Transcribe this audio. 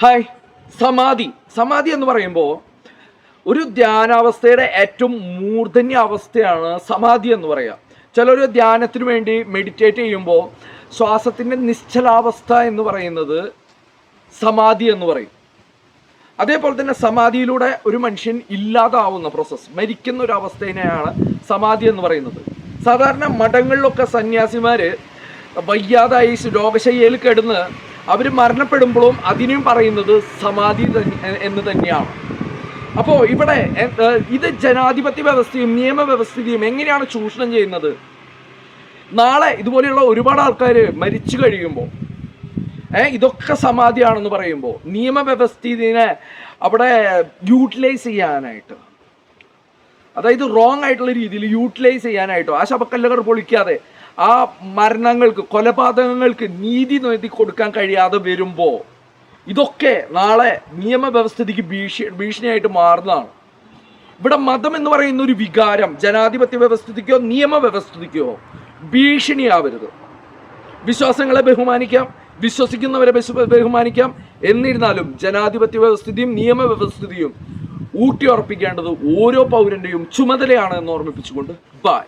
Hi. സമാധി എന്ന് പറയുമ്പോൾ ഒരു ധ്യാനാവസ്ഥയുടെ ഏറ്റവും മൂർധന്യ അവസ്ഥയാണ് സമാധി എന്ന് പറയുക. ചിലർ ധ്യാനത്തിന് വേണ്ടി മെഡിറ്റേറ്റ് ചെയ്യുമ്പോൾ ശ്വാസത്തിൻ്റെ നിശ്ചലാവസ്ഥ എന്ന് പറയുന്നത് സമാധി എന്ന് പറയും. അതേപോലെ തന്നെ സമാധിയിലൂടെ ഒരു മനുഷ്യൻ ഇല്ലാതാവുന്ന പ്രോസസ്സ്, മരിക്കുന്ന ഒരു അവസ്ഥേനെയാണ് സമാധി എന്ന് പറയുന്നത്. സാധാരണ മഠങ്ങളിലൊക്കെ സന്യാസിമാർ വയ്യാതായി രോഗശയ്യയിൽ കിടന്ന് അവർ മരണപ്പെടുമ്പോഴും അതിനും പറയുന്നത് സമാധി എന്ന് തന്നെയാണ്. അപ്പോൾ ഇവിടെ ഇത് ജനാധിപത്യ വ്യവസ്ഥയും നിയമവ്യവസ്ഥയും എങ്ങനെയാണ് ചൂഷണം ചെയ്യുന്നത്? നാളെ ഇതുപോലെയുള്ള ഒരുപാട് ആൾക്കാർ മരിച്ചു കഴിയുമ്പോൾ ഇതൊക്കെ സമാധിയാണെന്ന് പറയുമ്പോൾ നിയമവ്യവസ്ഥയെ അവിടെ യൂട്ടിലൈസ് ചെയ്യാനായിട്ട്, അതായത് റോങ് ആയിട്ടുള്ള രീതിയിൽ യൂട്ടിലൈസ് ചെയ്യാനായിട്ടോ ആ ശവക്കല്ലുകൾ പൊളിക്കാതെ ആ മരണങ്ങൾക്ക്, കൊലപാതകങ്ങൾക്ക് നീതി നേടി കൊടുക്കാൻ കഴിയാതെ വരുമ്പോൾ ഇതൊക്കെ നാളെ നിയമവ്യവസ്ഥയ്ക്ക് ഭീഷണിയായിട്ട് മാറുന്നതാണ്. ഇവിടെ മതം എന്ന് പറയുന്ന ഒരു വികാരം ജനാധിപത്യ വ്യവസ്ഥയ്ക്കോ നിയമവ്യവസ്ഥയ്ക്കോ ഭീഷണിയാവരുത്. വിശ്വാസങ്ങളെ ബഹുമാനിക്കാം, വിശ്വസിക്കുന്നവരെ ബഹുമാനിക്കാം. എന്നിരുന്നാലും ജനാധിപത്യ വ്യവസ്ഥിതിയും നിയമവ്യവസ്ഥിതിയും ഊട്ടിയുറപ്പിക്കേണ്ടത് ഓരോ പൗരൻ്റെയും ചുമതലയാണ് എന്ന് ഓർമ്മിപ്പിച്ചുകൊണ്ട് ബൈ.